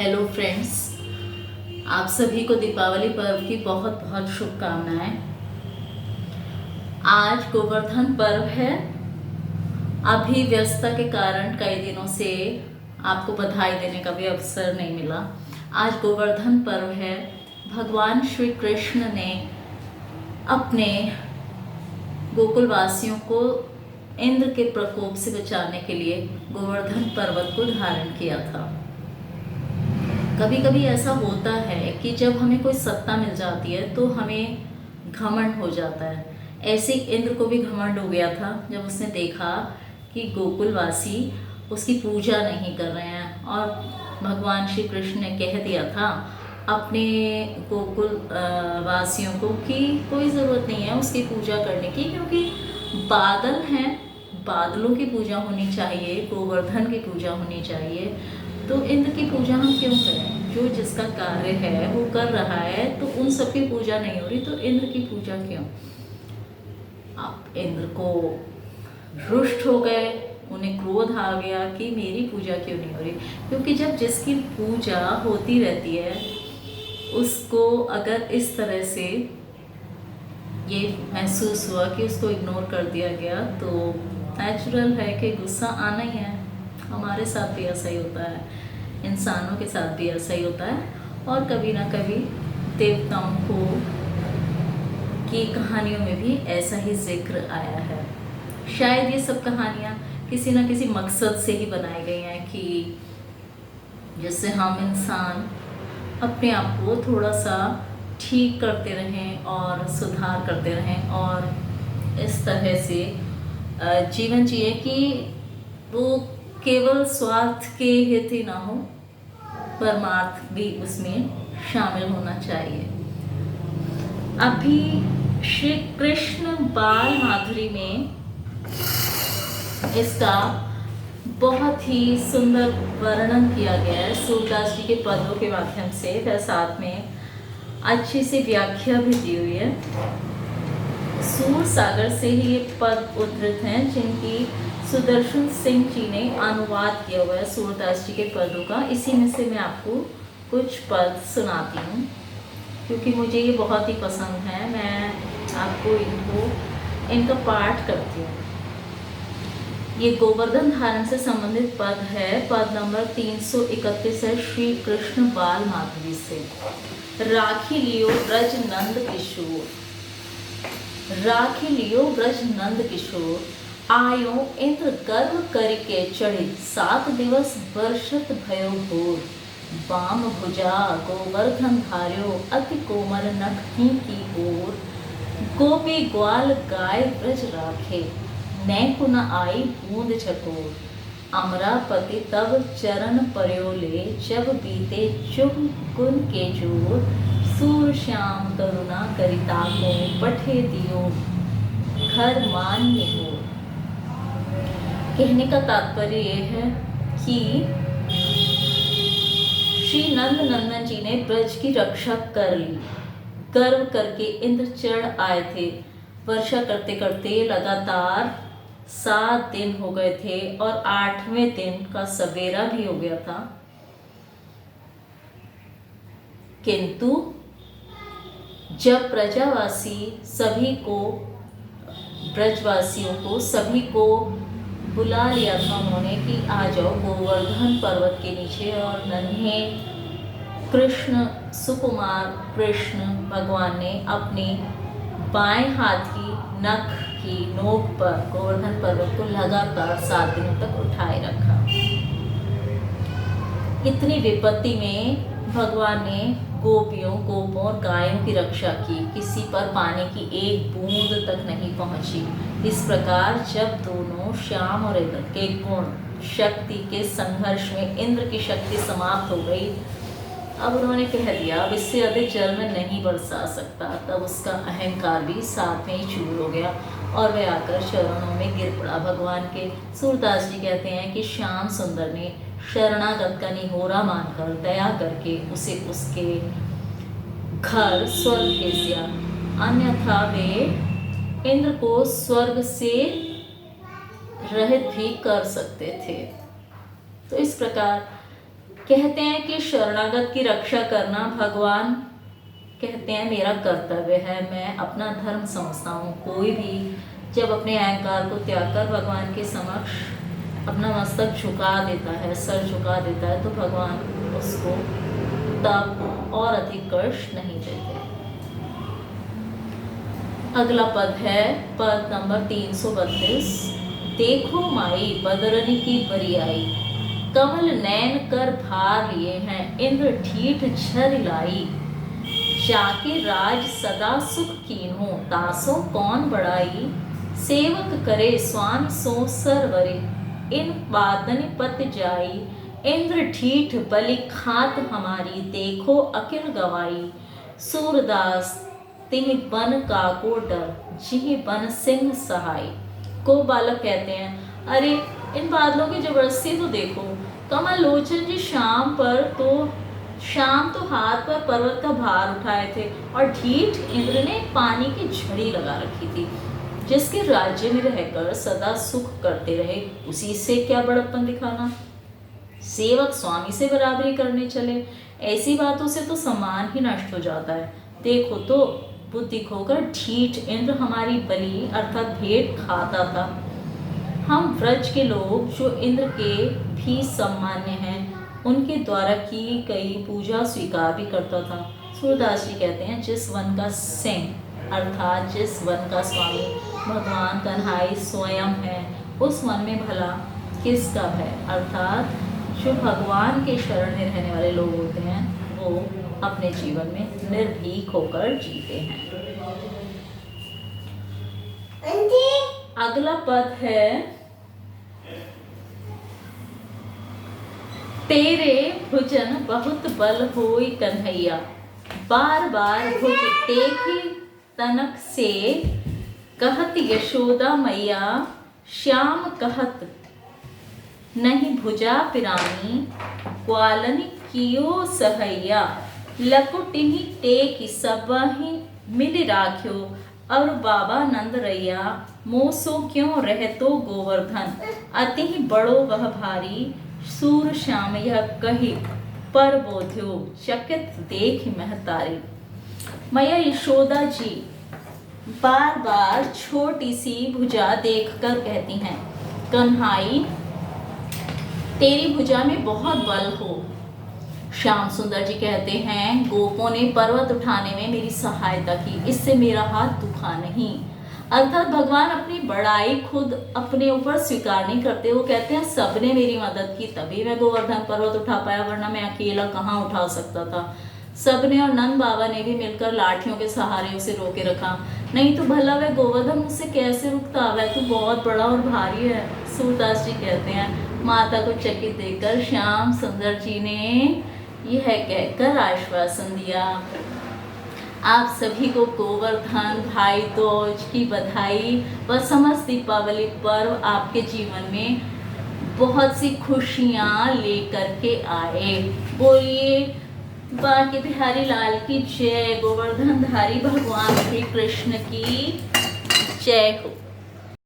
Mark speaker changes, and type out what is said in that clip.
Speaker 1: Hello friends, आप सभी को दीपावली पर्व की बहुत बहुत शुभकामनाएं। आज गोवर्धन पर्व है। अभी व्यस्तता के कारण कई दिनों से आपको बधाई देने का भी अवसर नहीं मिला। आज गोवर्धन पर्व है। भगवान श्री कृष्ण ने अपने गोकुलवासियों को इंद्र के प्रकोप से बचाने के लिए गोवर्धन पर्वत को धारण किया था। कभी कभी ऐसा होता है कि जब हमें कोई सत्ता मिल जाती है तो हमें घमंड हो जाता है। ऐसे इंद्र को भी घमंड हो गया था जब उसने देखा कि गोकुलवासी उसकी पूजा नहीं कर रहे हैं, और भगवान श्री कृष्ण ने कह दिया था अपने गोकुल वासियों को कि कोई ज़रूरत नहीं है उसकी पूजा करने की, क्योंकि बादल हैं, बादलों की पूजा होनी चाहिए, गोवर्धन की पूजा होनी चाहिए। तो इंद्र की पूजा हम क्यों करें? जो जिसका कार्य है वो कर रहा है, तो उन सब की पूजा नहीं हो रही, तो इंद्र की पूजा क्यों? आप इंद्र को रुष्ट हो गए, उन्हें क्रोध आ गया कि मेरी पूजा क्यों नहीं हो रही। क्योंकि जब जिसकी पूजा होती रहती है उसको अगर इस तरह से ये महसूस हुआ कि उसको इग्नोर कर दिया गया, तो नेचुरल है कि गुस्सा आना ही है। हमारे साथ भी ऐसा ही होता है, इंसानों के साथ भी ऐसा ही होता है, और कभी ना कभी देवताओं को की कहानियों में भी ऐसा ही जिक्र आया है। शायद ये सब कहानियाँ किसी न किसी मकसद से ही बनाई गई हैं कि जिससे हम इंसान अपने आप को थोड़ा सा ठीक करते रहें और सुधार करते रहें, और इस तरह से जीवन जिए कि वो केवल स्वार्थ के हित ही ना हो, परमार्थ भी उसमें शामिल होना चाहिए। अभी श्री कृष्ण बाल माधुरी में इसका बहुत ही सुंदर वर्णन किया गया है सूरदास जी के पदों के माध्यम से, वह साथ में अच्छी सी व्याख्या भी दी हुई है। सूर सागर से ही ये पद उद्धृत हैं जिनकी सुदर्शन सिंह जी ने अनुवाद किया हुआ है सूरदास जी के पदों का। इसी में से मैं आपको कुछ पद सुनाती हूँ क्योंकि मुझे ये बहुत ही पसंद है। मैं आपको इनका पाठ करती हूँ। ये गोवर्धन धारण से संबंधित पद है। पद नंबर 331 है श्री कृष्ण बाल माधुरी से। राखी लियो ब्रज नंद किशोर, राखी लियो ब्रज नंद किशोर, आयो इंद्र गर्व करके चढ़े, 7 दिवस वर्षत भयो घोर, बाम भुजा गोवर्धन धार्यो, अति कोमल नख की ओर, गोपी ग्वाल गाय ब्रज राखे, नैकु न आई बूंद चकोर, अमरापति तब चरण पर्योले, जब बीते चुग गुण के जोर, सूर श्याम करुणा करिता को, पठे दियो घर मान्य हो। कहने का तात्पर्य यह है कि श्री नंद नंदन जी ने ब्रज की रक्षा कर ली। गर्व करके इंद्र चढ़ आए थे। वर्षा करते करते लगातार 7 दिन हो गए थे और 8वें दिन का सवेरा भी हो गया था, किंतु जब प्रजावासी सभी को, ब्रजवासियों को सभी को बुला लिया था उन्होंने कि आ जाओ गोवर्धन पर्वत के नीचे, और नन्हे कृष्ण सुकुमार कृष्ण भगवान ने अपने बाएं हाथ की नख की नोक पर गोवर्धन पर्वत को लगातार 7 दिनों तक उठाए रखा। इतनी विपत्ति में भगवान ने गोपियों, गोपों और गायों की रक्षा की। किसी पर पानी की एक बूंद तक नहीं पहुंची। इस प्रकार जब दोनों श्याम और इंद्र के गुण शक्ति के संघर्ष में इंद्र की शक्ति समाप्त हो गई, अब उन्होंने कह दिया अब इससे अधिक जल में नहीं बरसा सकता, तब उसका अहंकार भी साथ में ही चूर हो गया और वह आकर चरणों में गिर पड़ा भगवान के। सूरदास जी कहते हैं कि श्याम सुंदर ने शरणागत का निहोरा मानकर दया करके उसे उसके घर स्वर्ग भेज दिया, अन्यथा वे इंद्र को स्वर्ग से रहित भी कर सकते थे। तो इस प्रकार कहते हैं कि शरणागत की रक्षा करना भगवान कहते हैं मेरा कर्तव्य है, मैं अपना धर्म समझता हूँ। कोई भी जब अपने अहंकार को त्याग कर भगवान के समक्ष अपना मस्तक झुका देता है, सर झुका देता है, तो भगवान उसको तब और अधिक कष्ट नहीं देते। अगला पद है पद नंबर 332। देखो माई बदरनी की बरियाई, कमल नैन कर भार लिए हैं, इंद्र ठीठ झर लाई। जाके राज सदा सुख कीन्हो, दासों कौन बढ़ाई। सेवक करे स्वामी सो सरवरे, इन बादन पत जाई। इंद्र ठीठ बलि खात हमारी, देखो अकिल गवाई। सूरदास तिह बन काको डर, जिह बन सिंह सहाय। को बालक कहते हैं, अरे इन बादलों की जबरदस्ती तो देखो। कमल लोचन जी शाम तो हाथ पर पर्वत का भार उठाए थे, और ढीठ इंद्र ने पानी की झड़ी लगा रखी थी। जिसके राज्य में रहकर सदा सुख करते रहे, उसी से क्या बड़प्पन दिखाना। सेवक स्वामी से बराबरी करने चले, ऐसी बातों से तो सम्मान ही नष्ट हो जाता है। देखो तो बुद्धि खोकर ढीठ इंद्र हमारी बलि अर्थात भेंट खाता था। हम व्रज के लोग जो इंद्र के भी सम्मान्य हैं, उनके द्वारा की गई पूजा स्वीकार भी करता था। सूरदास जी कहते हैं, जिस वन का सिंह अर्थात जिस वन का स्वामी भगवान कन्हाई स्वयं है, उस वन में भला किसका भय। अर्थात जो भगवान के शरण में रहने वाले लोग होते हैं, वो अपने जीवन में निर्भीक होकर जीते हैं। अगला पद है, तेरे भुजन बहुत बल होई कन्हैया, बार बार भुज देखी तनक से। कहत यशोदा मैया श्याम कहत, नहीं भुजा पिरानी, ग्वालन कियो सहैया। लकुटिनी टेक सबहि मिल राख्यो, और बाबा नंद रैया। मोसो क्यों रहतो गोवर्धन, अति बड़ो वह भारी। सूर श्याम यह कही पर बोध्यो, चकित देख महतारी। मैया यशोदा जी बार बार छोटी सी भुजा देखकर कहती हैं, कन्हाई तेरी भुजा में बहुत बल हो। श्याम सुंदर जी कहते हैं, गोपों ने पर्वत उठाने में मेरी सहायता की, इससे मेरा हाथ दुखा नहीं। अर्थात भगवान अपनी बड़ाई खुद अपने ऊपर स्वीकार नहीं करते। वो कहते हैं सबने मेरी मदद की तभी मैं गोवर्धन पर्वत उठा पाया, वरना मैं अकेला कहाँ उठा सकता था। सबने और नंद बाबा ने भी मिलकर लाठियों के सहारे उसे रोके रखा, नहीं तो भला वह गोवर्धन मुझसे कैसे रुकता, वह तो बहुत बड़ा और भारी है। सूरदास जी कहते हैं, माता को चकित देखकर श्याम सुंदर जी ने यह कहकर आश्वासन दिया, आप सभी को गोवर्धन भाई दूज की बधाई व समस्त दीपावली पर्व आपके जीवन में बहुत सी खुशियाँ लेकर के आए। बोलिए बांके बिहारी लाल की जय, गोवर्धन धारी भगवान श्री कृष्ण की जय हो।